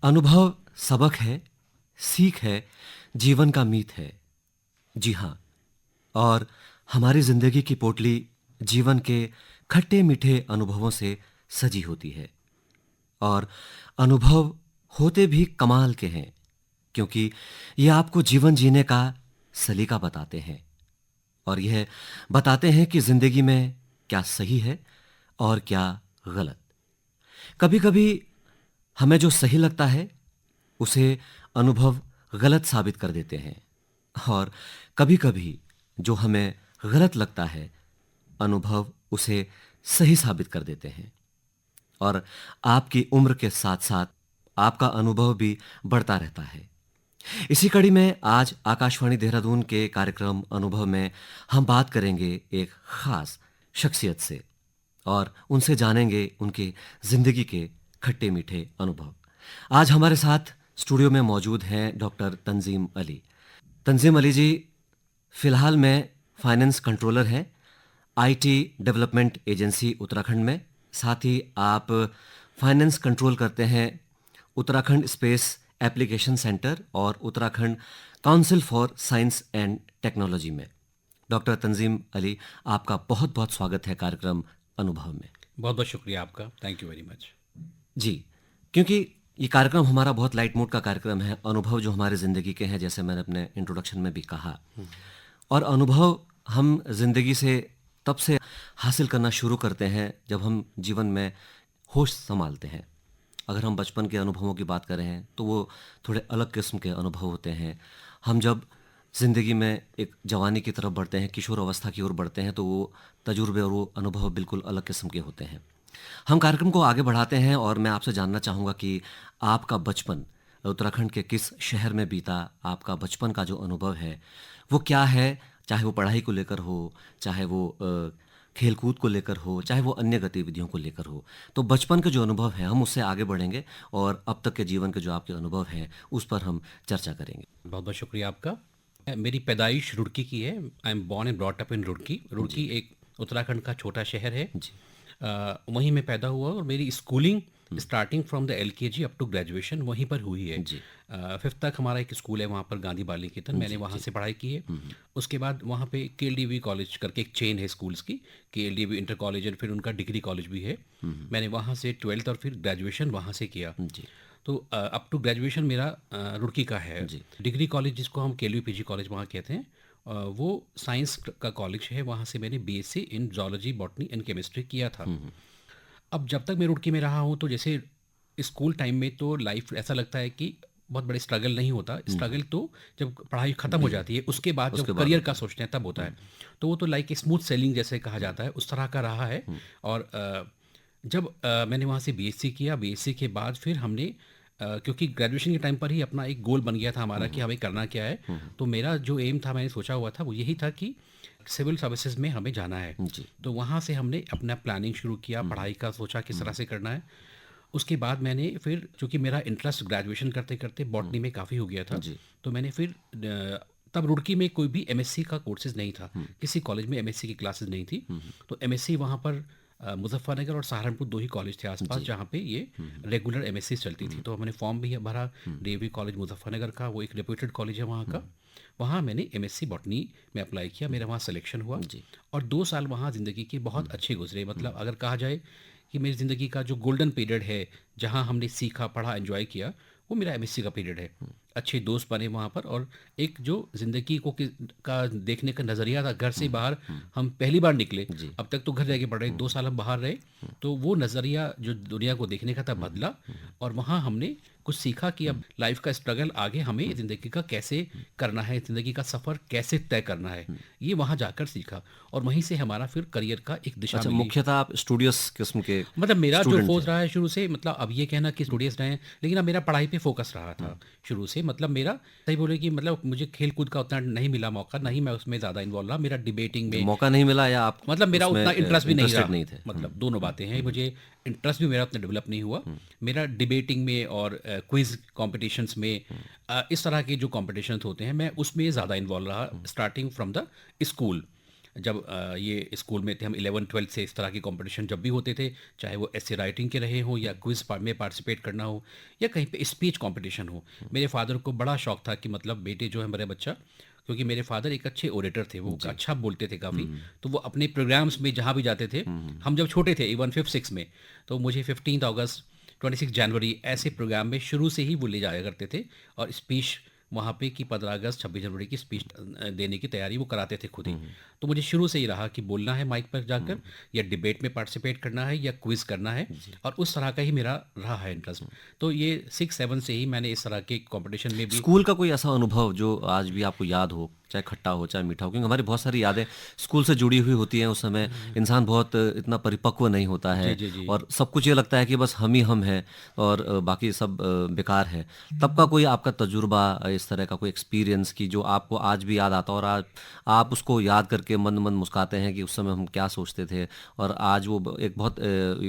अनुभव सबक है, सीख है, जीवन का मीत है। जी हाँ, और हमारी जिंदगी की पोटली जीवन के खट्टे मीठे अनुभवों से सजी होती है। और अनुभव होते भी कमाल के हैं, क्योंकि ये आपको जीवन जीने का सलीका बताते हैं और यह बताते हैं कि जिंदगी में क्या सही है और क्या गलत। कभी कभी हमें जो सही लगता है उसे अनुभव गलत साबित कर देते हैं, और कभी कभी जो हमें गलत लगता है अनुभव उसे सही साबित कर देते हैं। और आपकी उम्र के साथ साथ आपका अनुभव भी बढ़ता रहता है। इसी कड़ी में आज आकाशवाणी देहरादून के कार्यक्रम अनुभव में हम बात करेंगे एक खास शख्सियत से और उनसे जानेंगे उनके जिंदगी के खट्टे मीठे अनुभव। आज हमारे साथ स्टूडियो में मौजूद हैं डॉक्टर तंजीम अली। तंजीम अली जी फिलहाल में फाइनेंस कंट्रोलर हैं आईटी डेवलपमेंट एजेंसी उत्तराखंड में। साथ ही आप फाइनेंस कंट्रोल करते हैं उत्तराखंड स्पेस एप्लीकेशन सेंटर और Uttarakhand council for science and technology में। डॉक्टर तंजीम अली, आपका बहुत बहुत स्वागत है कार्यक्रम अनुभव में। बहुत बहुत शुक्रिया आपका, थैंक यू वेरी मच। जी, क्योंकि ये कार्यक्रम हमारा बहुत लाइट मूड का कार्यक्रम है। अनुभव जो हमारे ज़िंदगी के हैं, जैसे मैंने अपने इंट्रोडक्शन में भी कहा, और अनुभव हम जिंदगी से तब से हासिल करना शुरू करते हैं जब हम जीवन में होश संभालते हैं। अगर हम बचपन के अनुभवों की बात करें तो वो थोड़े अलग किस्म के अनुभव होते हैं। हम जब ज़िंदगी में एक जवानी की तरफ बढ़ते हैं, किशोर अवस्था की ओर बढ़ते हैं, तो वो तजुर्बे और वो अनुभव बिल्कुल अलग किस्म के होते हैं। हम कार्यक्रम को आगे बढ़ाते हैं और मैं आपसे जानना चाहूँगा कि आपका बचपन उत्तराखंड के किस शहर में बीता। आपका बचपन का जो अनुभव है वो क्या है, चाहे वो पढ़ाई को लेकर हो, चाहे वो खेल कूद को लेकर हो, चाहे वो अन्य गतिविधियों को लेकर हो। तो बचपन के जो अनुभव है हम उससे आगे बढ़ेंगे और अब तक के जीवन के जो आपके अनुभव हैं उस पर हम चर्चा करेंगे। बहुत बहुत शुक्रिया आपका। मेरी पैदाइश रुड़की की है। I am born and brought up in Roorkee. Roorkee एक उत्तराखंड का छोटा शहर है। जी। वहीं मैं पैदा हुआ और मेरी schooling starting from the LKG up to graduation वहीं पर हुई है। जी। फिफ्थ तक हमारा एक स्कूल है वहाँ पर, गांधी बाल निकेतन, मैंने वहाँ से पढ़ाई की है। उसके बाद वहाँ पे केएलडीबी कॉलेज करके एक चेन है स्कूल्स की, केएलडीबी इंटर कॉलेज, और फिर उनका डिग्री कॉलेज भी है। मैंने वहाँ से ट्वेल्थ और फिर ग्रेजुएशन वहाँ से किया। जी। तो अप टू ग्रेजुएशन मेरा रुड़की का है। जी। डिग्री कॉलेज जिसको हम केएलवी पीजी कॉलेज वहाँ कहते हैं, वो साइंस का कॉलेज है। वहाँ से मैंने BSc in zoology, botany and chemistry किया था। अब जब तक मैं रुड़की में रहा हूँ तो जैसे स्कूल टाइम में तो लाइफ ऐसा लगता है कि बहुत बड़े स्ट्रगल नहीं होता। स्ट्रगल तो जब पढ़ाई ख़त्म हो जाती है उसके बाद उसके जब बाद करियर होता का सोचते हैं तब होता है। तो वो तो लाइक स्मूथ सेलिंग जैसे कहा जाता है, उस तरह का रहा है। और जब मैंने वहाँ से बीएससी किया, बीएससी के बाद फिर हमने क्योंकि ग्रेजुएशन के टाइम पर ही अपना एक गोल बन गया था हमारा कि हमें करना क्या है। तो मेरा जो एम था, मैंने सोचा हुआ था, वो यही था कि सिविल सर्विसेज में हमें जाना है। जी। तो वहाँ से हमने अपना प्लानिंग शुरू किया, पढ़ाई का सोचा किस तरह से करना है। उसके बाद मैंने फिर, चूँकि मेरा इंटरेस्ट ग्रेजुएशन करते करते बॉटनी में काफ़ी हो गया था, जी। तो मैंने फिर तब रुड़की में कोई भी एमएससी का कोर्सेज नहीं था, किसी कॉलेज में एमएससी की क्लासेस नहीं थी। तो एमएससी वहाँ पर मुजफ्फरनगर और सहारनपुर दो ही कॉलेज थे आसपास जहाँ पे ये रेगुलर एमएससी चलती थी। तो हमने फॉर्म भी भरा, डीएवी कॉलेज मुजफ्फरनगर का, वो एक रेप्यूटेड कॉलेज है वहाँ का। वहाँ मैंने एमएससी बॉटनी में अप्लाई किया, मेरा वहाँ सिलेक्शन हुआ। जी। और 2 साल वहाँ ज़िंदगी के बहुत अच्छे गुजरे। मतलब अगर कहा जाए कि मेरी ज़िंदगी का जो गोल्डन पीरियड है जहाँ हमने सीखा, पढ़ा, एंजॉय किया, वो मेरा एमएससी का पीरियड है। अच्छे दोस्त बने वहाँ पर, और एक जो ज़िंदगी को का देखने का नज़रिया था, घर से बाहर हम पहली बार निकले। जी। अब तक तो घर जाके पढ़ रहे, 2 साल हम बाहर रहे, तो वो नज़रिया जो दुनिया को देखने का था बदला। और वहाँ हमने कुछ सीखा कि अब लाइफ का स्ट्रगल आगे हमें ज़िंदगी का कैसे करना है, ज़िंदगी का सफ़र कैसे तय करना है, ये वहाँ जाकर सीखा। और वहीं से हमारा फिर करियर का एक दिशा अच्छा, मिली। मुख्यतः आप स्टूडियस किस्म के मतलब मेरा जो स्टूडेंट फोर्स थे। रहा है शुरू से, मतलब अब ये कहना कि स्टूडियस रहे हैं, लेकिन अब मेरा पढ़ाई पे फोकस रहा था शुरू से। मतलब मेरा सही बोले कि मतलब मुझे खेल कूद का उतना नहीं मिला मौका, नहीं मैं उसमें ज़्यादा इन्वॉल्व रहा। मेरा डिबेटिंग में मौका नहीं मिला या आप मतलब मेरा उसमें उतना इंटरेस्ट भी नहीं इंटरेस्टेड रहा। नहीं थे। मतलब दोनों बातें हैं, मुझे इंटरेस्ट भी मेरा उतना डेवलप नहीं हुआ। मेरा डिबेटिंग में और क्विज कॉम्पिटिशन्स में, इस तरह के जो कॉम्पिटिशन्स होते हैं, मैं उसमें ज़्यादा इन्वॉल्व रहा स्टार्टिंग फ्रॉम द स्कूल। जब ये स्कूल में थे, हम 11th-12th से इस तरह के कॉम्पिटिशन जब भी होते थे, चाहे वो ऐसे राइटिंग के रहे हों या क्विज़ में पार्टिसिपेट करना हो या कहीं पे स्पीच कॉम्पिटिशन हो। मेरे फादर को बड़ा शौक था कि मतलब बेटे जो है मेरा बच्चा, क्योंकि मेरे फादर एक अच्छे ओरेटर थे, वो अच्छा बोलते थे काफ़ी, तो वो अपने प्रोग्राम्स में जहाँ भी जाते थे, हम जब छोटे थे इवन 5th-6 में, तो मुझे 15 अगस्त, 26 जनवरी ऐसे प्रोग्राम में शुरू से ही वो ले जाया करते थे और स्पीच वहाँ पे कि 15 अगस्त, 26 जनवरी की स्पीच देने की तैयारी वो कराते थे खुद ही। तो मुझे शुरू से ही रहा कि बोलना है माइक पर जाकर या डिबेट में पार्टिसिपेट करना है या क्विज़ करना है, और उस तरह का ही मेरा रहा है इंटरेस्ट। तो ये 6-7 से ही मैंने इस तरह के कॉम्पिटिशन में भी। स्कूल का कोई ऐसा अनुभव जो आज भी आपको याद हो, चाहे खट्टा हो चाहे मीठा हो, क्योंकि हमारी बहुत सारी यादें स्कूल से जुड़ी हुई होती हैं। उस समय इंसान बहुत इतना परिपक्व नहीं होता जी, है जी, जी। और सब कुछ ये लगता है कि बस हम ही हम हैं और बाकी सब बेकार है। तब का कोई आपका तजुर्बा, इस तरह का कोई एक्सपीरियंस कि जो आपको आज भी याद आता हो और आज आप उसको याद करके मन मन मुस्काते हैं कि उस समय हम क्या सोचते थे और आज वो एक बहुत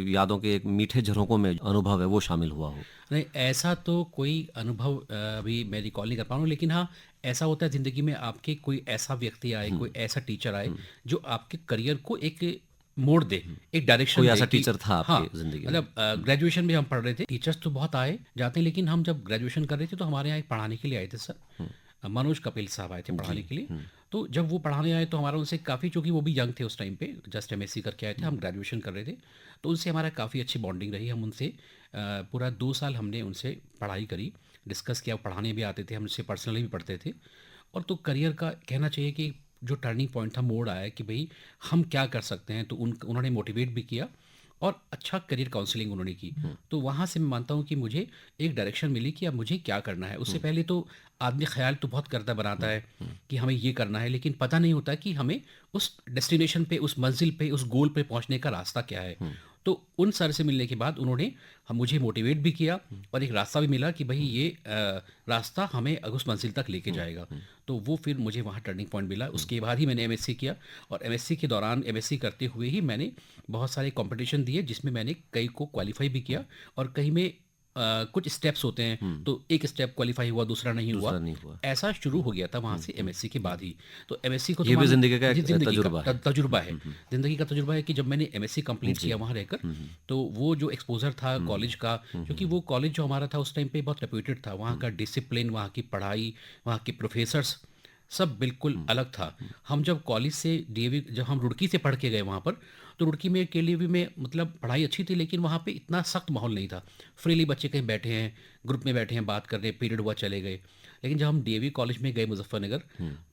यादों के एक मीठे झरोकों में अनुभव है वो शामिल हुआ हो? नहीं, ऐसा तो कोई अनुभव अभी मैं रिकॉल नहीं कर पा रहा हूँ, लेकिन हाँ, ऐसा होता है ज़िंदगी में आपके कोई ऐसा व्यक्ति आए, कोई ऐसा टीचर आए, जो आपके करियर को एक मोड़ दे, एक डायरेक्शन कोई दे ऐसा कि टीचर था हाँ, आपकी ज़िंदगी में? मतलब ग्रेजुएशन में हम पढ़ रहे थे, टीचर्स तो बहुत आए, जाते हैं, लेकिन हम जब ग्रेजुएशन कर रहे थे, तो हमारे यहाँ एक पढ़ाने के लिए आए थे सर। मनोज कपिल साहब आए थे पढ़ाने के लिए। तो जब वो पढ़ाने आए तो हमारा उनसे काफ़ी, चूँकि वो भी यंग थे उस टाइम पे, जस्ट एमएससी करके आए थे, हम ग्रेजुएशन कर रहे थे। तो उनसे हमारा काफ़ी अच्छी बॉन्डिंग रही। हम उनसे पूरा 2 साल हमने उनसे पढ़ाई करी, डिस्कस किया, पढ़ाने भी आते थे, हम उनसे पर्सनली भी पढ़ते थे। और तो करियर का कहना चाहिए कि जो टर्निंग पॉइंट था, मोड़ आया कि भई हम क्या कर सकते हैं, तो उन्होंने मोटिवेट भी किया और अच्छा करियर काउंसलिंग उन्होंने की। तो वहाँ से मैं मानता हूँ कि मुझे एक डायरेक्शन मिली कि अब मुझे क्या करना है। उससे पहले तो आदमी ख़्याल तो बहुत करता बनाता है कि हमें ये करना है, लेकिन पता नहीं होता कि हमें उस डेस्टिनेशन पे, उस मंज़िल पे, उस गोल पे पहुँचने का रास्ता क्या है। तो उन सर से मिलने के बाद उन्होंने मुझे मोटिवेट भी किया और एक रास्ता भी मिला कि भई ये रास्ता हमें उस मंज़िल तक लेके जाएगा। तो वो फिर मुझे वहाँ टर्निंग पॉइंट मिला। उसके बाद ही मैंने एमएससी किया और एमएससी के दौरान, एमएससी करते हुए ही मैंने बहुत सारे कॉम्पिटिशन दिए, जिसमें मैंने कई को क्वालीफाई भी किया और कहीं में कुछ स्टेप्स होते हैं, तो एक स्टेप क्वालीफाई हुआ, दूसरा नहीं हुआ। दूसरा नहीं हुआ। ऐसा शुरू हो गया था वहाँ से एमएससी के बाद ही। तो एमएससी को तो ये भी मान, ज़िंदगी का जी, एक ज़िंदगी का तजुर्बा है। तजुर्बा है। ज़िंदगी का तजुर्बा है कि जब मैंने एमएससी कंप्लीट किया वहाँ रहकर, तो वो जो एक्सपोज़र था कॉलेज का, क्योंकि वो कॉलेज जो हमारा था उस टाइम पे बहुत रेप्यूटेड था। वहाँ का डिसिप्लिन, वहाँ की पढ़ाई, वहाँ के प्रोफ़ेसर्स सब बिल्कुल अलग था। हम जब कॉलेज से डीएवी, जब हम रुड़की से पढ़ के गए वहाँ पर, तो रुड़की में के लिए भी में मतलब पढ़ाई अच्छी थी, लेकिन वहाँ पे इतना सख्त माहौल नहीं था। फ्रीली बच्चे कहीं बैठे हैं, ग्रुप में बैठे हैं, बात कर रहे हैं, पीरियड हुआ चले गए। लेकिन जब हम डीएवी कॉलेज में गए मुज़फ्फरनगर,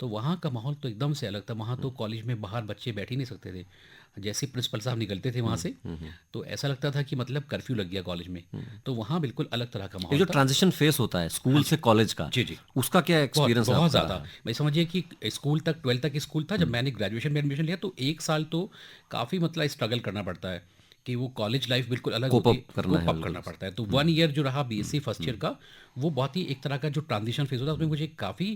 तो वहाँ का माहौल तो एकदम से अलग था। वहाँ तो कॉलेज में बाहर बच्चे बैठ ही नहीं सकते थे। जैसे ही प्रिंसिपल साहब निकलते थे वहाँ से, तो ऐसा लगता था कि मतलब कर्फ्यू लग गया कॉलेज में। तो वहाँ बिल्कुल अलग तरह का ये माहौल जो था। ट्रांजिशन फेस होता है स्कूल से कॉलेज का, जी, जी। उसका क्या बहुत, एक्सपीरियंस बहुत आपका ज़्यादा। रहा? मैं समझिए कि स्कूल तक, 12th तक स्कूल था। जब मैंने ग्रेजुएशन में एडमिशन लिया, तो 1 साल तो काफ़ी मतलब स्ट्रगल करना पड़ता है कि वो कॉलेज लाइफ बिल्कुल अलग कोप होती है, अप करना कोप है अप करना बिल्कुल। पड़ता है। तो 1 ईयर जो रहा बीएससी फर्स्ट ईयर का, वो बहुत ही एक तरह का जो ट्रांजिशन फेज़ होता है, उसमें मुझे काफ़ी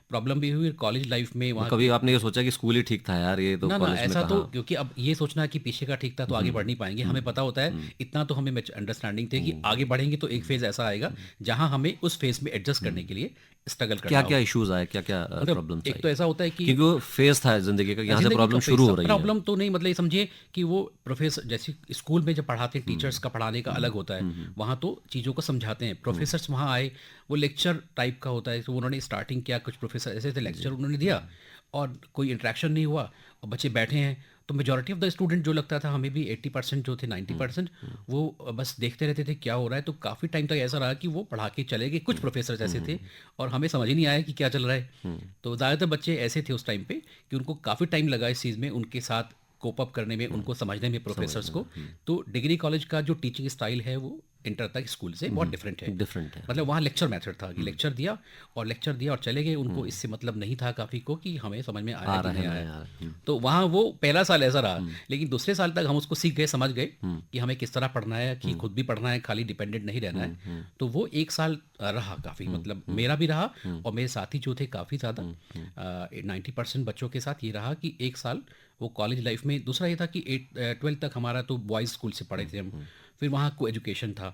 प्रॉब्लम भी हुई कॉलेज लाइफ में तो वहाँ कभी की। आपने ये सोचा कि स्कूल ही ठीक था यार, ये तो ना, ना, कॉलेज में ऐसा तो, कहाँ? क्योंकि अब ये सोचना कि पीछे का ठीक था तो आगे बढ़ नहीं पाएँगे, हमें पता होता है, इतना तो हमें अंडरस्टैंडिंग थी कि आगे बढ़ेंगे तो एक फ़ेज़ ऐसा आएगा, जहाँ हमें उस फ़ेज़ में एडजस्ट करने के लिए स्ट्रगल करना क्या-क्या होगा। इश्यूज़ आए, क्या-क्या मतलब प्रॉब्लम्स एक आई? तो ऐसा होता है कि क्योंकि वो फेज़ था ज़िंदगी का, यहाँ से ज़िंदगी का प्रॉब्लम फेज़ शुरू था। हो रही है। प्रॉब्लम तो नहीं, मतलब ये समझिए कि वो प्रोफ़ेसर, जैसे स्कूल में जब पढ़ाते हैं, टीचर्स का पढ़ाने का अलग होता है। वहाँ तो चीज़ों को समझाते हैं। प्रोफ़ेसर्स वहाँ आए, वो लेक्चर टाइप का होता है, तो उन्होंने स्टार्टिंग किया, कुछ प्रोफ़ेसर ऐसे थे, लेक्चर उन्होंने दिया और कोई इंटरेक्शन नहीं हुआ और बच्चे बैठे हैं। तो मेजॉरिटी ऑफ़ द स्टूडेंट, जो लगता था हमें भी, 80% जो थे, 90% वो बस देखते रहते थे क्या हो रहा है। तो काफ़ी टाइम तक ऐसा रहा कि वो पढ़ा के चले गए। कुछ प्रोफ़ेसर्स ऐसे थे और हमें समझ ही नहीं आया कि क्या चल रहा है। तो ज़्यादातर बच्चे ऐसे थे उस टाइम पे कि उनको काफ़ी टाइम लगा इस चीज़ में, उनके साथ कोप अप करने में, उनको समझने में प्रोफ़ेसर्स को। तो डिग्री कॉलेज का जो टीचिंग स्टाइल है, वो इंटर तक स्कूल से बहुत डिफरेंट है। डिफरेंट है। मतलब वहाँ लेक्चर मेथड था कि लेक्चर दिया और चले गए। उनको इससे मतलब नहीं था काफ़ी को कि हमें समझ में आया आ कि रहा नहीं है, आया। नहीं आ रहा है। तो वहाँ वो पहला साल ऐसा रहा, लेकिन दूसरे साल तक हम उसको सीख गए, समझ गए कि हमें किस तरह पढ़ना है, कि खुद भी पढ़ना है, खाली डिपेंडेंट नहीं रहना है। तो वो 1 साल रहा काफ़ी, मतलब मेरा भी रहा और मेरे साथी जो थे काफ़ी ज़्यादा, 90% बच्चों के साथ ये रहा कि 1 साल वो कॉलेज लाइफ में। दूसरा ये था कि 12th तक हमारा तो बॉयज़ स्कूल से पढ़े थे हम। फिर वहाँ को एजुकेशन था।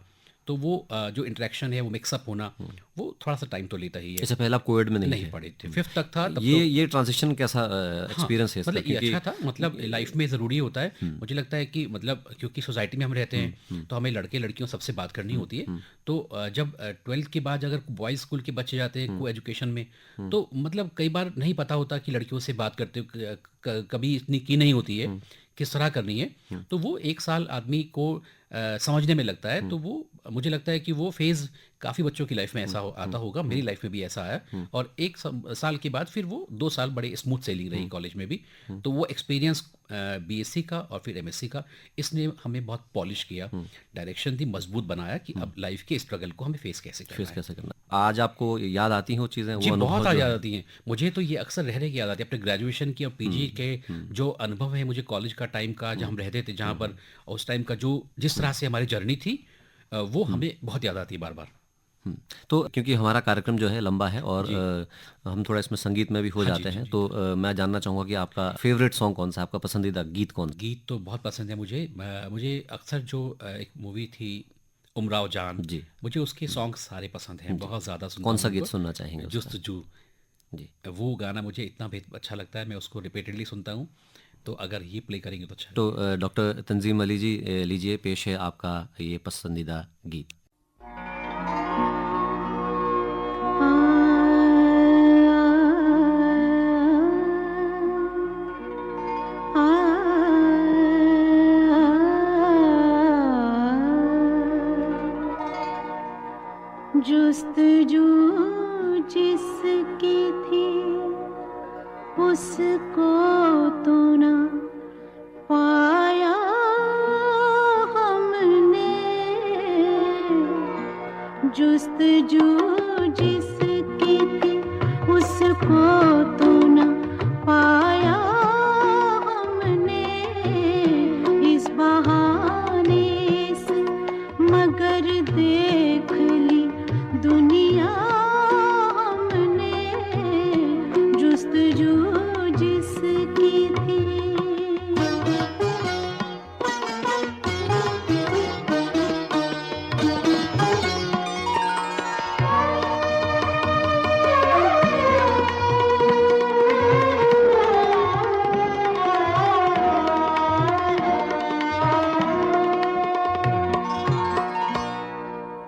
तो वो जो इंटरेक्शन है, वो मिक्सअप होना, वो थोड़ा सा टाइम तो लेता ही है। इससे पहले आप कोविड में नहीं नहीं थे? पढ़े थे, 5th तक था तब ये ट्रांजिशन कैसा हाँ, एक्सपीरियंस है इसका? मतलब ये क्योंकि अच्छा था, मतलब लाइफ में ज़रूरी होता है। मुझे लगता है कि मतलब क्योंकि सोसाइटी में हम रहते हैं, तो हमें लड़के लड़कियों सबसे बात करनी होती है। तो जब 12th के बाद अगर बॉयज़ स्कूल के बच्चे जाते हैं को एजुकेशन में, तो मतलब कई बार नहीं पता होता कि लड़कियों से बात करते हो, कभी इतनी की नहीं होती है, किस तरह करनी है। तो वो 1 साल आदमी को समझने में लगता है। तो वो मुझे लगता है कि वो फेज़ काफ़ी बच्चों की लाइफ में ऐसा आता होगा, मेरी लाइफ में भी ऐसा आया। और 1 साल के बाद फिर वो 2 साल बड़े स्मूथ सेलिंग रही कॉलेज में भी। तो वो एक्सपीरियंस बीएससी का और फिर एमएससी का, इसने हमें बहुत पॉलिश किया, डायरेक्शन दी, मजबूत बनाया कि अब लाइफ के स्ट्रगल को हमें फेस कैसे करना फेस है। कैसे करना? आज आपको याद आती हैं वो चीज़ें, जी, वो बहुत अनुभव आ जो याद है? आती हैं। मुझे तो ये अक्सर रह के याद आती है अपने ग्रेजुएशन की और पीजी के जो अनुभव है मुझे कॉलेज का टाइम का, जहाँ हम रहते थे, जहाँ पर उस टाइम का जो जिस तरह से हमारी जर्नी थी, वो हमें बहुत याद आती है बार-बार। तो क्योंकि हमारा कार्यक्रम जो है लंबा है और हम थोड़ा इसमें संगीत में भी हो हाँ जी, जाते जी, हैं, जी। तो मैं जानना चाहूँगा कि आपका फेवरेट सॉन्ग कौन सा है? आपका पसंदीदा गीत कौन सा? गीत तो बहुत पसंद है मुझे। मुझे अक्सर जो एक मूवी थी उमराव जान, जी। मुझे उसके सॉन्ग सारे पसंद हैं, बहुत ज़्यादा सुनता कौन हूँ सा गीत उनको। सुनना चाहेंगे उसका? जुस्तजू, जी। वो गाना मुझे इतना अच्छा लगता है, मैं उसको रिपीटेडली सुनता हूँ। तो अगर ये प्ले करेंगे तो अच्छा तो लगेगा। डॉक्टर तंजीम अली जी, लीजिए पेश है आपका ये पसंदीदा गीत। जुस्तजू जिसकी थी उसको तो न पाया हमने, जुस्तजू जिसकी थी उसको तो न पाया हमने, इस बहाने से मगर देख ली दुनिया हमने, जुस्तजू जिसकी थी।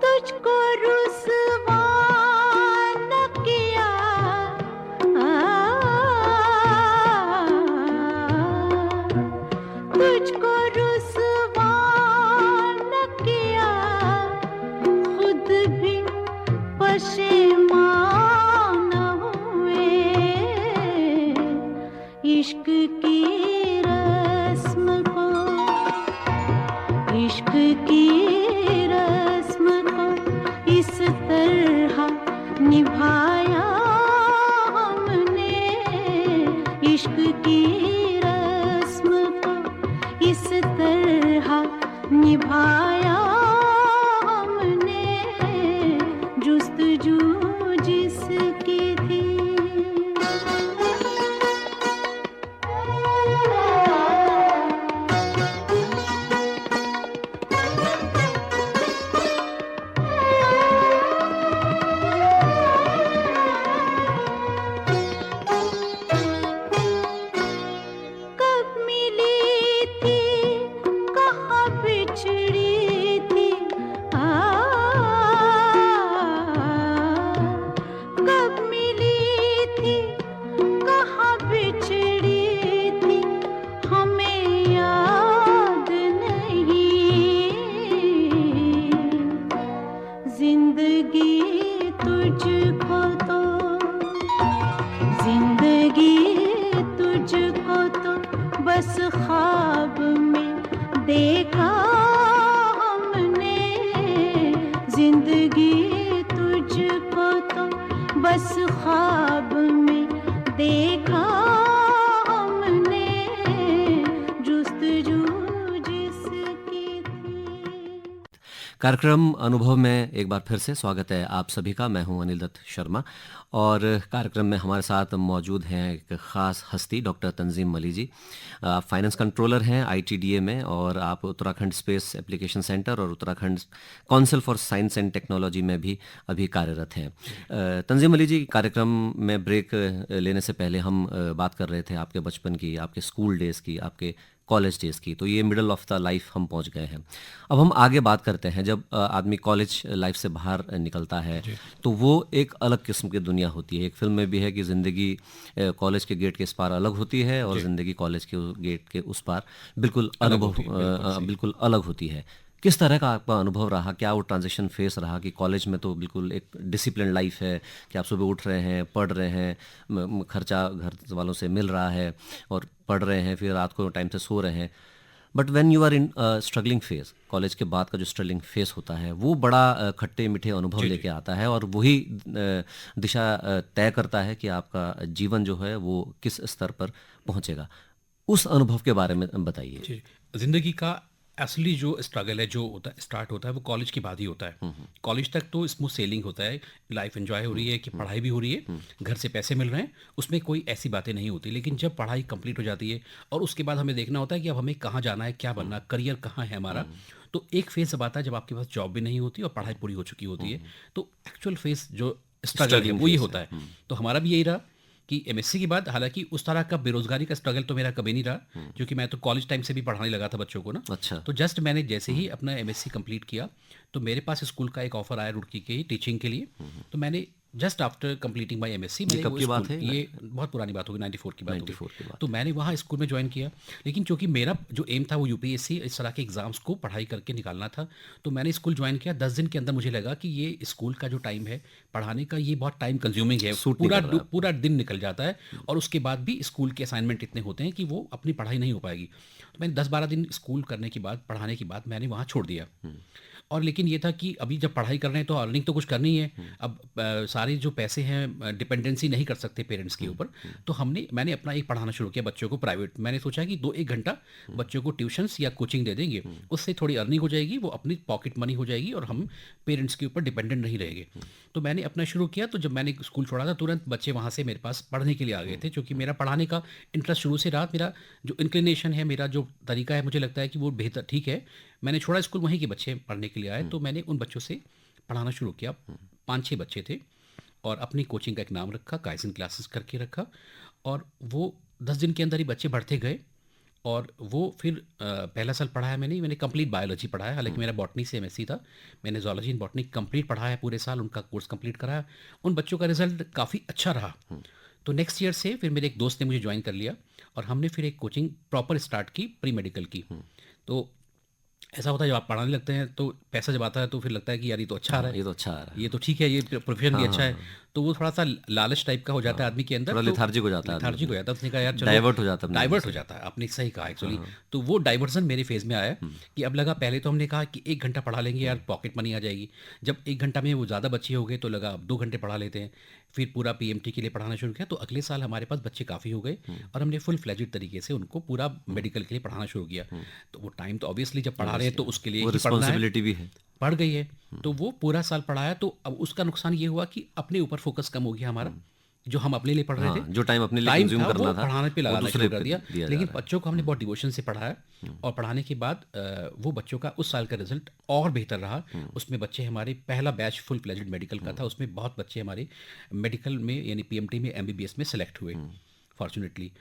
तुझको रुसवा न किया, तुझको रुसवा न किया, खुद भी पशेमान हुए, इश्क की रस्म को, इश्क की रस्म को इस तरह निभाया हमने, इश्क की रस्म को इस तरह निभाया हमने, जुस्तजू जिसकी थी। कार्यक्रम अनुभव में एक बार फिर से स्वागत है आप सभी का। मैं हूं अनिल दत्त शर्मा और कार्यक्रम में हमारे साथ मौजूद हैं एक ख़ास हस्ती डॉक्टर तंजीम मली जी। आप फाइनेंस कंट्रोलर हैं आईटीडीए में और आप उत्तराखंड स्पेस एप्लीकेशन सेंटर और Uttarakhand council for science and technology में भी अभी कार्यरत हैं। तंजीम मली जी, कार्यक्रम में ब्रेक लेने से पहले हम बात कर रहे थे आपके बचपन की, आपके स्कूल डेज़ की, आपके कॉलेज डेज़ की। तो ये मिडल ऑफ द लाइफ हम पहुंच गए हैं। अब हम आगे बात करते हैं। जब आदमी कॉलेज लाइफ से बाहर निकलता है तो वो एक अलग किस्म की दुनिया होती है। एक फिल्म में भी है कि ज़िंदगी कॉलेज के गेट के इस पार अलग होती है और ज़िंदगी कॉलेज के गेट के उस पार बिल्कुल बिल्कुल अलग होती है। किस तरह का आपका अनुभव रहा? क्या वो ट्रांजिशन फेस रहा कि कॉलेज में तो बिल्कुल एक डिसिप्लिन लाइफ है कि आप सुबह उठ रहे हैं, पढ़ रहे हैं, खर्चा घर वालों से मिल रहा है और पढ़ रहे हैं, फिर रात को टाइम से सो रहे हैं। But when you are in struggling phase, college के बाद का जो स्ट्रगलिंग फेज होता है वो बड़ा खट्टे मीठे अनुभव लेके आता है और वही दिशा तय करता है कि आपका जीवन जो है वो किस स्तर पर पहुंचेगा। उस अनुभव के बारे में बताइए। ज़िंदगी का असली जो स्ट्रगल है, जो होता है, स्टार्ट होता है, वो कॉलेज के बाद ही होता है। कॉलेज तक तो स्मूथ सेलिंग होता है, लाइफ एंजॉय हो रही है कि पढ़ाई भी हो रही है, घर से पैसे मिल रहे हैं, उसमें कोई ऐसी बातें नहीं होती। लेकिन जब पढ़ाई कंप्लीट हो जाती है और उसके बाद हमें देखना होता है कि अब हमें कहाँ जाना है, क्या बनना, करियर कहाँ है हमारा, तो एक फेज अब आता है जब आपके पास जॉब भी नहीं होती और पढ़ाई पूरी हो चुकी होती है। तो एक्चुअल फेज जो स्ट्रगल है वो ये होता है। तो हमारा भी यही रहा कि एमएससी के बाद, हालांकि उस तरह का बेरोजगारी का स्ट्रगल तो मेरा कभी नहीं रहा, क्योंकि मैं तो कॉलेज टाइम से भी पढ़ाने लगा था बच्चों को ना। अच्छा। तो जस्ट मैंने जैसे ही अपना एमएससी कंप्लीट किया तो मेरे पास स्कूल का एक ऑफर आया रुड़की के टीचिंग के लिए। तो मैंने just after completing my MSc, मैंने कब की बात है? ये बहुत पुरानी बात होगी, 94 की बात 94 की होगी। बात। तो मैंने वहाँ स्कूल में ज्वाइन किया, लेकिन चूंकि मेरा जो एम था वो यूपीएससी इस तरह के एग्जाम्स को पढ़ाई करके निकालना था, तो मैंने स्कूल ज्वाइन किया। 10 दिन के अंदर मुझे लगा कि ये स्कूल का जो टाइम है पढ़ाने का, ये बहुत टाइम कंज्यूमिंग है, पूरा दिन निकल जाता है और उसके बाद भी स्कूल के असाइनमेंट इतने होते हैं कि वो अपनी पढ़ाई नहीं हो पाएगी। तो मैंने 10-12 दिन स्कूल करने के बाद, पढ़ाने के बाद मैंने वहाँ छोड़ दिया। और लेकिन ये था कि अभी जब पढ़ाई कर रहे हैं तो अर्निंग तो कुछ करनी है। अब सारे जो पैसे हैं डिपेंडेंसी नहीं कर सकते पेरेंट्स के ऊपर। तो मैंने अपना एक पढ़ाना शुरू किया बच्चों को प्राइवेट। मैंने सोचा कि 2-1 घंटा बच्चों को ट्यूशन्स या कोचिंग दे देंगे, उससे थोड़ी अर्निंग हो जाएगी, वो अपनी पॉकेट मनी हो जाएगी और हम पेरेंट्स के ऊपर डिपेंडेंट नहीं रहेंगे। तो मैंने अपना शुरू किया। तो जब मैंने स्कूल छोड़ा था तुरंत बच्चे वहाँ से मेरे पास पढ़ने के लिए आ गए थे, क्योंकि मेरा पढ़ाने का इंटरेस्ट शुरू से रहा। मेरा जो इंक्लिनेशन है, मेरा जो तरीका है, मुझे लगता है कि वो बेहतर ठीक है। मैंने छोड़ा स्कूल, वहीं के बच्चे पढ़ने के लिए आए, तो मैंने उन बच्चों से पढ़ाना शुरू किया। 5-6 बच्चे थे और अपनी कोचिंग का एक नाम रखा, काइसन क्लासेस करके रखा। और वो 10 दिन के अंदर ही बच्चे बढ़ते गए और वो फिर पहला साल पढ़ाया मैंने कंप्लीट बायोलॉजी पढ़ाया। हालांकि मेरा बॉटनी से एमएससी था, मैंने जूलॉजी एंड बॉटनी कंप्लीट पढ़ाया, पूरे साल उनका कोर्स कंप्लीट कराया। उन बच्चों का रिजल्ट काफ़ी अच्छा रहा। तो नेक्स्ट ईयर से फिर मेरे एक दोस्त ने मुझे ज्वाइन कर लिया और हमने फिर एक कोचिंग प्रॉपर स्टार्ट की, प्री मेडिकल की। तो ऐसा होता है जब आप पढ़ाने लगते हैं तो पैसा जब आता है तो फिर लगता है कि यार ये तो अच्छा आ रहा है, ये तो अच्छा आ रहा है, ये तो ठीक है, ये प्रोफेशन भी अच्छा है। तो वो थोड़ा सा लालच टाइप का हो जाता है आदमी के अंदर, थोड़ा लेथार्जिक हो जाता है, लेथार्जिक हो जाता है। उसने कहा यार चलो डाइवर्ट हो जाता है, डाइवर्ट हो जाता है। आपने सही कहा एक्चुअली। तो वो डाइवर्जन मेरे फेज में आया कि अब लगा, पहले तो हमने कहा कि 1 घंटा पढ़ा लेंगे यार, पॉकेट मनी आ जाएगी। जब 1 घंटा में वो ज़्यादा बच्चे हो गए तो लगा अब 2 घंटे पढ़ा लेते हैं। फिर पूरा पीएमटी के लिए पढ़ाना शुरू किया। तो अगले साल हमारे पास बच्चे काफ़ी हो गए और हमने फुल फ्लेजेड तरीके से उनको पूरा मेडिकल के लिए पढ़ाना शुरू किया। तो वो टाइम तो ऑब्वियसली जब पढ़ा रहे हैं तो उसके लिए रिस्पॉन्सिबिलिटी भी है, पढ़ गई है। तो वो पूरा साल पढ़ाया। तो अब उसका नुकसान ये हुआ कि अपने ऊपर फोकस कम हो गया हमारा। जो हम अपने लिए पढ़ रहे थे, जो टाइम अपने लिए कंज्यूम करना था, पढ़ाने पे लगाना शुरू कर दिया। लेकिन जा बच्चों को हमने बहुत डिवोशन से पढ़ाया और पढ़ाने के बाद वो बच्चों का उस साल का रिजल्ट और बेहतर रहा। उसमें बच्चे हमारे, पहला बैच फुल फ्लेजेड मेडिकल का था, उसमें बहुत बच्चे हमारे मेडिकल में यानी पीएमटी में, एमबीबीएस में सेलेक्ट हुए फॉर्चुनेटली।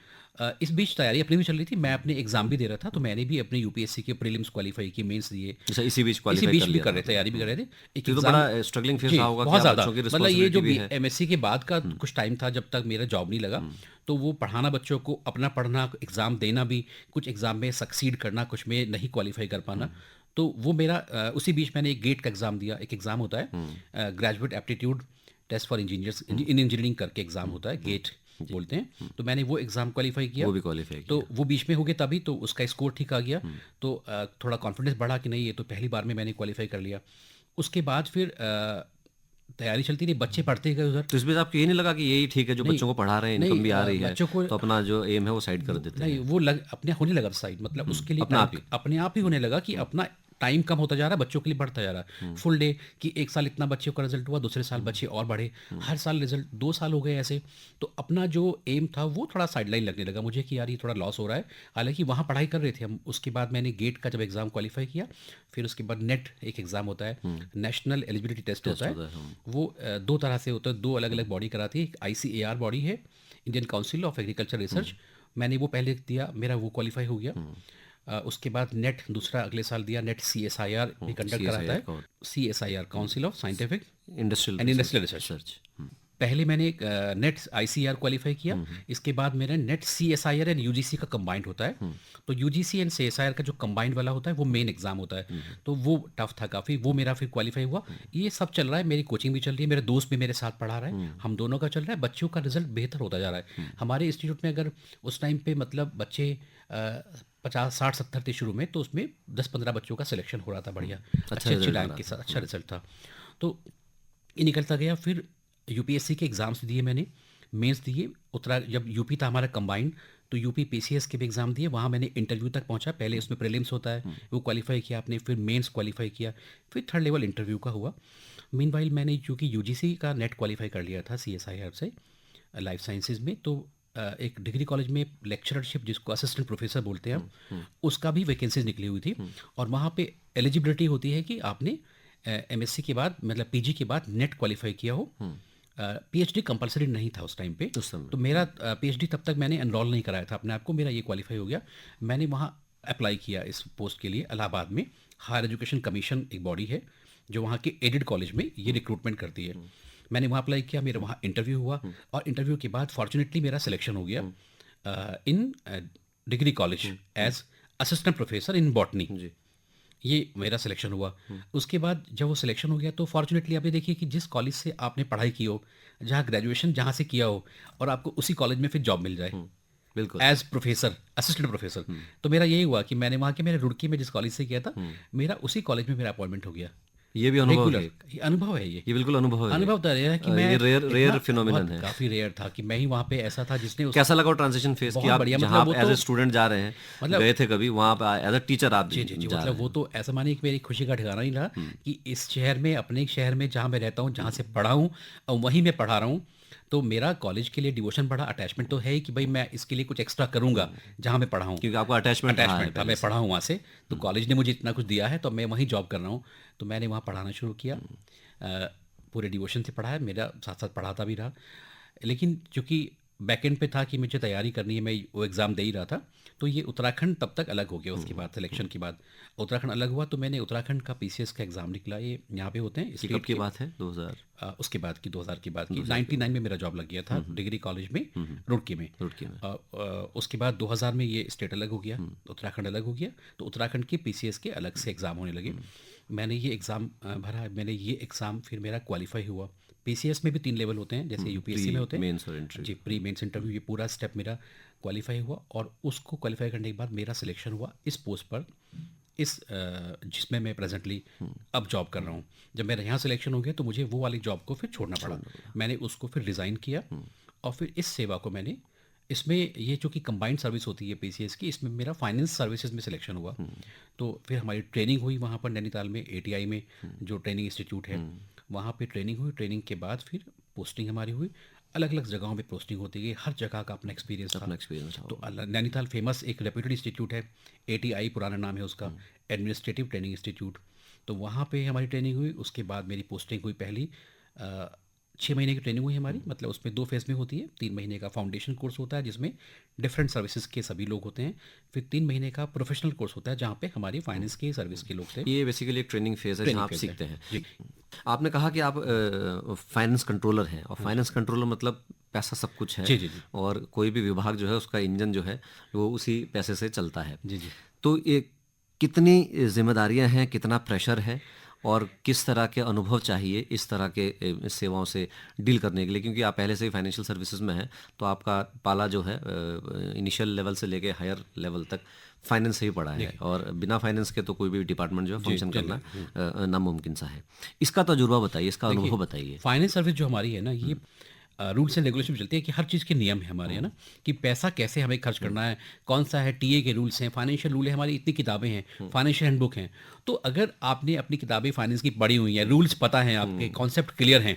इस बीच तैयारी अपनी भी चल रही थी, मैं अपने एग्जाम भी दे रहा था। तो मैंने भी अपने यूपीएससी के प्रीलिम्स क्वालीफाई किए, मेंस दिए, इसी बीच भी कर रहे, तैयारी भी कर रहे थे। एक तो बड़ा स्ट्रगलिंग फेज रहा होगा, बहुत ज़्यादा। मतलब ये जो एमएससी के बाद का कुछ टाइम था जब तक मेरा जॉब नहीं लगा, तो वो पढ़ाना बच्चों को, अपना पढ़ना, एग्ज़ाम देना भी, कुछ एग्ज़ाम में सक्सीड करना, कुछ में नहीं क्वालिफाई कर पाना। तो वो मेरा उसी बीच मैंने एक गेट का एग्ज़ाम दिया। एक एग्ज़ाम होता है graduate aptitude test for engineers, in engineering करके एग्ज़ाम होता है, गेट बोलते हैं। तो मैंने वो एग्ज़ाम क्वालिफाई किया, वो भी क्वालिफाई किया। तो वो बीच में हो गया तभी, तो उसका स्कोर ठीक आ गया। तो थोड़ा कॉन्फिडेंस बढ़ा कि नहीं, ये तो पहली बार में मैंने क्वालिफाई कर लिया। उसके बाद फिर तैयारी चलती रही, बच्चे पढ़ते गए उधर। तो इस बीच आपको ये नहीं लगा कि यही ठीक है, जो बच्चों को पढ़ा रहे हैं, इनकम भी आ रही है, तो अपना जो एम है वो साइड कर देते हैं? नहीं, वो अपने होने लगा साइड, मतलब उसके लिए अपने आप ही होने लगा कि अपना टाइम कम होता जा रहा है, बच्चों के लिए बढ़ता जा रहा है। फुल डे कि एक साल इतना बच्चों का रिजल्ट हुआ, दूसरे साल बच्चे और बढ़े, हर साल रिजल्ट 2 साल हो गए ऐसे। तो अपना जो एम था वो थोड़ा साइडलाइन लगने लगा मुझे कि यार ये थोड़ा लॉस हो रहा है। हालाँकि वहाँ पढ़ाई कर रहे थे हम। उसके बाद मैंने गेट का जब एग्ज़ाम क्वालीफाई किया, फिर उसके बाद नेट एक एग्ज़ाम होता है, नेशनल एलिजिबिलिटी टेस्ट होता है। वो 2 तरह से होता है, 2 अलग-अलग बॉडी कराती है। एक ICAR बॉडी है, Indian council of agriculture research. मैंने वो पहले दिया, मेरा वो क्वालीफाई हो गया। उसके बाद नेट दूसरा अगले साल दिया। नेट CSIR भी कंडक्ट कराता है, CSIR council of scientific industrial and industrial research. पहले मैंने एक नेट ICAR क्वालीफाई किया, इसके बाद मेरा नेट CSIR एंड UGC का कंबाइंड होता है। तो UGC एंड CSIR का जो कंबाइंड वाला होता है वो मेन एग्जाम होता है, तो वो टफ था काफ़ी। वो मेरा फिर क्वालीफाई हुआ। ये सब चल रहा है, मेरी कोचिंग भी चल रही है, मेरे दोस्त भी मेरे साथ पढ़ा रहा है, हम दोनों का चल रहा है। बच्चों का रिजल्ट बेहतर होता जा रहा है हमारे इंस्टीट्यूट में। अगर उस टाइम पे मतलब बच्चे 50 60 70 थे शुरू में, तो उसमें 10-15 बच्चों का सिलेक्शन हो रहा था बढ़िया, अच्छे result रैंक के साथ अच्छा रिजल्ट था। तो ये निकलता गया। फिर UPSC के एग्ज़ाम्स दिए मैंने, मेंस दिए। जब यूपी था हमारा कंबाइंड, तो यूपी PCS के भी एग्ज़ाम दिए। वहाँ मैंने इंटरव्यू तक पहुँचा। पहले उसमें प्रीलिम्स होता है, वो क्वालीफाई किया आपने, फिर मेंस क्वालीफाई किया, फिर थर्ड लेवल इंटरव्यू का हुआ। मीनवाइल मैंने चूँकि UGC का नेट क्वालीफाई कर लिया था CSIR से लाइफ साइंसेज में, तो एक डिग्री कॉलेज में लेक्चरशिप जिसको असिस्टेंट प्रोफेसर बोलते हैं हम, उसका भी वैकेंसीज निकली हुई थी। और वहाँ पे एलिजिबिलिटी होती है कि आपने MSc के बाद मतलब PG के बाद नेट क्वालीफाई किया हो। PhD कंपलसरी नहीं था उस टाइम पे। तो मेरा PhD तब तक मैंने एनरोल नहीं कराया था अपने आप को, मेरा ये क्वालीफाई हो गया। मैंने वहाँ अप्लाई किया इस पोस्ट के लिए इलाहाबाद में। हायर एजुकेशन कमीशन एक बॉडी है जो वहाँ के एडेड कॉलेज में ये रिक्रूटमेंट करती है। मैंने वहाँ अप्लाई किया, मेरा वहाँ इंटरव्यू हुआ, और इंटरव्यू के बाद फॉर्चुनेटली मेरा सिलेक्शन हो गया in degree college as assistant professor in botany. ये मेरा सिलेक्शन हुआ। उसके बाद जब वो सिलेक्शन हो गया, तो फॉर्चुनेटली आप ये देखिए कि जिस कॉलेज से आपने पढ़ाई की हो, जहाँ ग्रेजुएशन जहाँ से किया हो, और आपको उसी कॉलेज में फिर जॉब मिल जाए बिल्कुल एज प्रोफेसर, असिस्टेंट प्रोफेसर। तो मेरा यही हुआ कि मैंने वहाँ के, मेरे रुड़की में जिस कॉलेज से किया था, मेरा उसी कॉलेज में मेरा अपॉइंटमेंट हो गया। ये भी अनुभव है, ये अनुभव है। ये बिल्कुल अनुभव है। अनुभव था है कि मैं ये रेयर फिनोमिनन है, काफ़ी रेयर था कि मैं ही वहाँ पे ऐसा था जिसने कैसा लगा ट्रांजिशन फेस कि आप जहाँ आप एज ए स्टूडेंट जा रहे हैं, गए थे कभी वहाँ पे एज अ टीचर आप जी मतलब वो तो ऐसा मानिए कि मेरी खुशी का ठिकाना ही रहा कि इस शहर में, अपने शहर में जहाँ मैं रहता हूँ, जहाँ से पढ़ा हूँ और वहीं मैं पढ़ा रहा हूँ, तो मेरा कॉलेज के लिए डिवोशन बढ़ा, अटैचमेंट तो है ही कि भाई मैं इसके लिए कुछ एक्स्ट्रा करूँगा जहाँ मैं पढ़ा हूँ, क्योंकि आपको अटैचमेंट था, मैं पढ़ा हूँ वहाँ से, तो कॉलेज ने मुझे इतना कुछ दिया है, तो मैं वहीं जॉब कर रहा हूँ। तो मैंने वहाँ पढ़ाना शुरू किया, पूरे डिवोशन से पढ़ाया, मेरा साथ साथ पढ़ाता भी रहा। लेकिन चूँकि बैकेंड पे था कि मुझे तैयारी करनी है, मैं वो एग्ज़ाम दे ही रहा था, तो ये उत्तराखंड तब तक अलग हो गया। उसके बाद सिलेक्शन के बाद उत्तराखंड अलग हुआ, तो मैंने उत्तराखंड का PCS का एग्ज़ाम निकला। ये यहाँ पे होते हैं। कब की बात है? 2000 उसके बाद की 2000 की बात की। 99 में मेरा जॉब लग गया था डिग्री कॉलेज में, रुड़की में। उसके बाद 2000 में ये स्टेट अलग हो गया, उत्तराखंड अलग हो गया, तो उत्तराखंड के PCS के अलग से एग्ज़ाम होने लगे। मैंने ये एग्ज़ाम भरा, मैंने ये एग्ज़ाम फिर मेरा क्वालिफाई हुआ। PCS में भी 3 लेवल होते हैं जैसे UPSC में होते हैं, मेंस और इंटरव्यू। जी, प्री मेंस इंटरव्यू, ये पूरा स्टेप मेरा क्वालिफाई हुआ। और उसको क्वालिफाई करने के बाद मेरा सिलेक्शन हुआ इस पोस्ट पर, इस जिसमें मैं प्रेजेंटली अब जॉब कर रहा हूँ। जब मेरा यहाँ सिलेक्शन हो गया, तो मुझे वो वाली जॉब को फिर छोड़ना पड़ा। मैंने उसको फिर रिज़ाइन किया, और फिर इस सेवा को मैंने, इसमें ये जो कि कंबाइंड सर्विस होती है PCS की, इसमें मेरा फाइनेंस सर्विसेज में सिलेक्शन हुआ। तो फिर हमारी ट्रेनिंग हुई वहाँ पर नैनीताल में, ATI में जो ट्रेनिंग इंस्टीट्यूट है, वहाँ पे ट्रेनिंग हुई। ट्रेनिंग के बाद फिर पोस्टिंग हमारी हुई, अलग अलग जगहों पे पोस्टिंग होती गई, हर जगह का अपना एक्सपीरियंस था। तो नैनीताल फेमस एक रेप्यूटेड इंस्टीट्यूट है, ATI पुराना नाम है उसका, एडमिनिस्ट्रेटिव ट्रेनिंग इंस्टीट्यूट। तो वहाँ पे हमारी ट्रेनिंग हुई। उसके बाद मेरी पोस्टिंग हुई। पहली 6 महीने की ट्रेनिंग हुई हमारी, मतलब उसमें 2 फेज़ में होती है। 3 महीने का फाउंडेशन कोर्स होता है जिसमें डिफरेंट सर्विसेज के सभी लोग होते हैं। फिर 3 महीने का प्रोफेशनल कोर्स होता है जहाँ पे हमारी फाइनेंस के सर्विस के लोग थे। ये बेसिकली एक ट्रेनिंग फेज है जहाँ आप सीखते हैं। आपने कहा कि आप फाइनेंस कंट्रोलर हैं, और फाइनेंस कंट्रोलर मतलब पैसा सब कुछ है। जी। और कोई भी विभाग जो है उसका इंजन जो है वो उसी पैसे से चलता है। जी। तो ये कितनी जिम्मेदारियां हैं, कितना प्रेशर है, और किस तरह के अनुभव चाहिए इस तरह के सेवाओं से डील करने के लिए? क्योंकि आप पहले से ही फाइनेंशियल सर्विसेज में हैं, तो आपका पाला जो है इनिशियल लेवल से लेके हायर लेवल तक फाइनेंस से ही पड़ा है, और बिना फाइनेंस के तो कोई भी डिपार्टमेंट जो है फंक्शन करना नामुमकिन सा है। इसका तजुर्बा बताइए, इसका अनुभव बताइए। फाइनेंस सर्विस जो हमारी है ना, ये रूल्स एंड रेगुलेशन चलती है कि हर चीज़ के नियम है हमारे, है ना, कि पैसा कैसे हमें खर्च करना है, कौन सा है, टीए के रूल्स हैं, फाइनेंशियल रूल है, हमारी इतनी किताबें हैं, फाइनेंशियल हैंडबुक हैं। तो अगर आपने अपनी किताबें फाइनेंस की पढ़ी हुई हैं, रूल्स पता हैं, आपके कॉन्सेप्ट क्लियर हैं,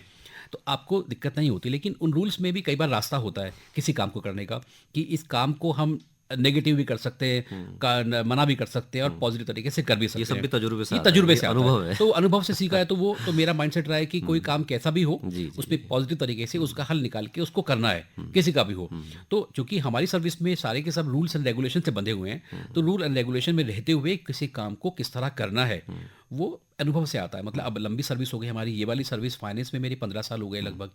तो आपको दिक्कत नहीं होती। लेकिन उन रूल्स में भी कई बार रास्ता होता है किसी काम को करने का, कि इस काम को हम नेगेटिव भी कर सकते हैं, मना भी कर सकते हैं और पॉजिटिव तरीके से कर भी सकते ये हैं। सब भी तजुर्बे से ये आता है, तजुर्बे ये से आता अनुभव है। है। तो अनुभव से सीखा है, तो वो तो मेरा माइंडसेट रहा है कि कोई काम कैसा भी हो, जी, जी, उसमें पॉजिटिव तरीके से उसका हल निकाल के उसको करना है, किसी का भी हो। तो चूंकि हमारी सर्विस में सारे के सब रूल्स एंड रेगुलेशन से बंधे हुए हैं, तो रूल एंड रेगुलेशन में रहते हुए किसी काम को किस तरह करना है, वो अनुभव से आता है। मतलब अब लंबी सर्विस हो गई हमारी, ये वाली सर्विस फाइनेंस में मेरी 15 साल हो गए लगभग,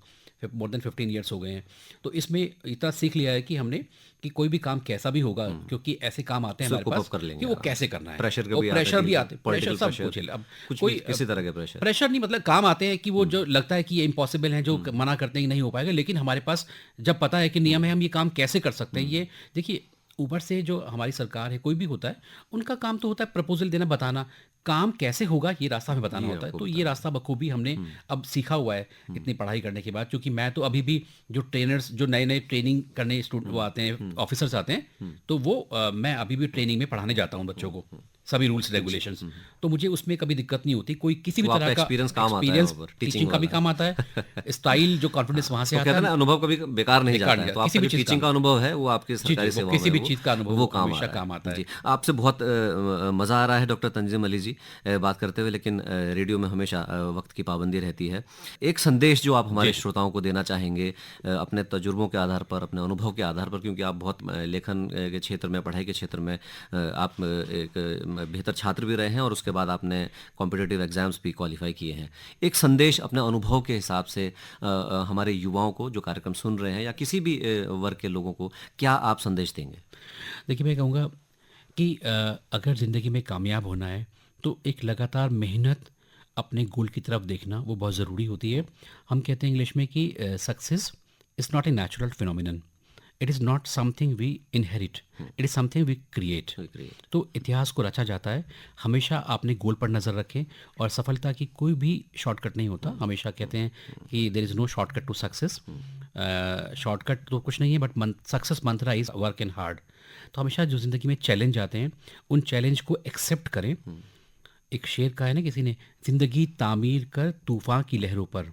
मोर देन 15 ईयर्स हो गए हैं। तो इसमें इतना सीख लिया है कि हमने कि कोई भी काम कैसा भी होगा, क्योंकि ऐसे काम आते हैं उसको हमारे cope पास up कर लेंगे कि वो आप। कैसे करना है। प्रेशर के और भी आते प्रेशर हैं, भी आते, प्रेशर पॉलिटिकल सब प्रेशर, कुछ है। अब कुछ कोई भी किसी तरह के प्रेशर। प्रेशर नहीं, मतलब काम आते हैं कि वो जो लगता है कि ये इम्पॉसिबल है, जो मना करते हैं कि नहीं हो पाएगा, लेकिन हमारे पास जब पता है कि नियम है, हम ये काम कैसे कर सकते हैं। ये देखिए, ऊपर से जो हमारी सरकार है, कोई भी होता है, उनका काम तो होता है प्रपोजल देना, बताना काम कैसे होगा, ये रास्ता हमें बताना ये होता है। आपको तो ये रास्ता बखूबी हमने अब सीखा हुआ है इतनी पढ़ाई करने के बाद। क्योंकि मैं तो अभी भी जो ट्रेनर्स, जो नए नए ट्रेनिंग करने स्टूडेंट वो आते हैं, ऑफिसर्स आते हैं, तो वो मैं अभी भी ट्रेनिंग में पढ़ाने जाता हूँ बच्चों को, सभी रूल्स रेगुलेशंस। तो मुझे उसमें कभी दिक्कत नहीं होती। कोई किसी भी वो आपका तरह का एक्सपीरियंस काम आता है एक्सपीरियंस, वहाँ पर, टीचिंग का भी वाला। काम आता है, स्टाइल जो कॉन्फिडेंस वहाँ से तो आता कहते हैं है। ना, अनुभव कभी बेकार नहीं बेकार जाता नहीं है। तो जाता, किसी आपका भी जो चीज़ टीचिंग का का अनुभव है, वो आपकी जी, सरकारी वो सेवा किसी में भी चीज़ का अनुभव वो काम हमेशा आ रहा काम है। आता है। जी, आपसे बहुत मज़ा आ रहा है डॉक्टर तंजीम अली जी बात करते हुए, लेकिन रेडियो में हमेशा वक्त की पाबंदी रहती है। एक संदेश जो आप हमारे श्रोताओं को देना चाहेंगे अपने तजुर्बों के आधार पर, अपने अनुभव के आधार पर, क्योंकि आप बहुत लेखन के क्षेत्र में, पढ़ाई के क्षेत्र में आप एक बेहतर छात्र भी रहे हैं और उसके बाद आपने कॉम्पिटिटिव एग्जाम्स भी क्वालिफाई किए हैं। एक संदेश अपने अनुभव के हिसाब से हमारे युवाओं को जो कार्यक्रम सुन रहे हैं, या किसी भी वर्ग के लोगों को, क्या आप संदेश देंगे? देखिए, मैं कहूँगा कि अगर ज़िंदगी में कामयाब होना है, तो एक लगातार मेहनत, अपने गोल की तरफ देखना, वो बहुत ज़रूरी होती है। हम कहते हैं इंग्लिश में कि success is not a natural phenomenon, it is not something we inherit, it is something we create. तो इतिहास को रचा जाता है। हमेशा आपने गोल पर नज़र रखें, और सफलता की कोई भी शॉर्टकट नहीं होता। हमेशा कहते हैं कि there is no shortcut to success. Shortcut तो कुछ नहीं है, but success mantra is work and hard. तो हमेशा जो ज़िंदगी में चैलेंज आते हैं, उन चैलेंज को एक्सेप्ट करें। एक शेर कहा है ना किसी ने, जिंदगी तामीर कर तूफान की लहरों पर,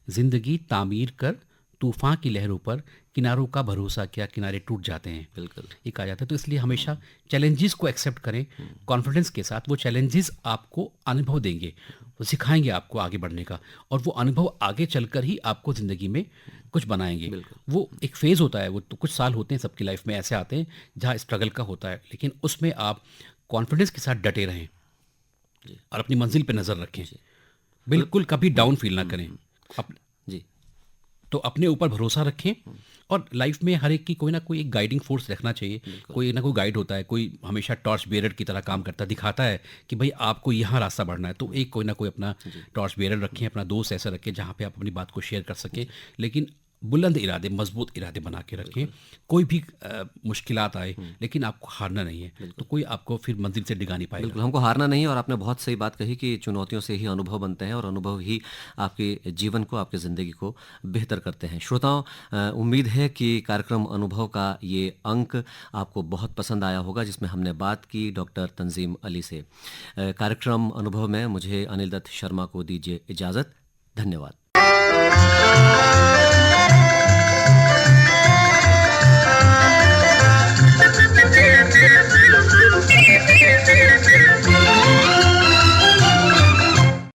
जिंदगी तामीर कर तूफान की लहरों पर, किनारों का भरोसा क्या, किनारे टूट जाते हैं। बिल्कुल, ये कहा जाता है। तो इसलिए हमेशा चैलेंजेस को एक्सेप्ट करें कॉन्फिडेंस के साथ। वो चैलेंजेस आपको अनुभव देंगे, वो सिखाएंगे आपको आगे बढ़ने का, और वो अनुभव आगे चलकर ही आपको ज़िंदगी में कुछ बनाएंगे। वो एक फेज़ होता है, वो तो कुछ साल होते हैं सबकी लाइफ में, ऐसे आते हैं जहाँ स्ट्रगल का होता है, लेकिन उसमें आप कॉन्फिडेंस के साथ डटे रहें और अपनी मंजिल पे नज़र रखें। बिल्कुल कभी डाउन फील ना करें। जी, तो अपने ऊपर भरोसा रखें, और लाइफ में हर एक की कोई ना कोई एक गाइडिंग फोर्स रखना चाहिए। कोई ना कोई गाइड होता है, कोई हमेशा टॉर्च बेरर की तरह काम करता है, दिखाता है कि भाई आपको यहाँ रास्ता बढ़ना है। तो एक कोई ना कोई अपना टॉर्च बेरर रखें, अपना दोस्त ऐसा रखें जहाँ पे आप अपनी बात को शेयर कर सकें, लेकिन बुलंद इरादे, मजबूत इरादे बना के रखें। कोई भी मुश्किलात आए, लेकिन आपको हारना नहीं है, तो कोई आपको फिर मंजिल से डिगा नहीं पाएगा। बिल्कुल, हमको हारना नहीं है। और आपने बहुत सही बात कही कि चुनौतियों से ही अनुभव बनते हैं, और अनुभव ही आपके जीवन को, आपकी ज़िंदगी को बेहतर करते हैं। श्रोताओं, उम्मीद है कि कार्यक्रम अनुभव का ये अंक आपको बहुत पसंद आया होगा, जिसमें हमने बात की डॉक्टर तंजीम अली से। कार्यक्रम अनुभव में मुझे अनिल दत्त शर्मा को दीजिए इजाज़त। धन्यवाद।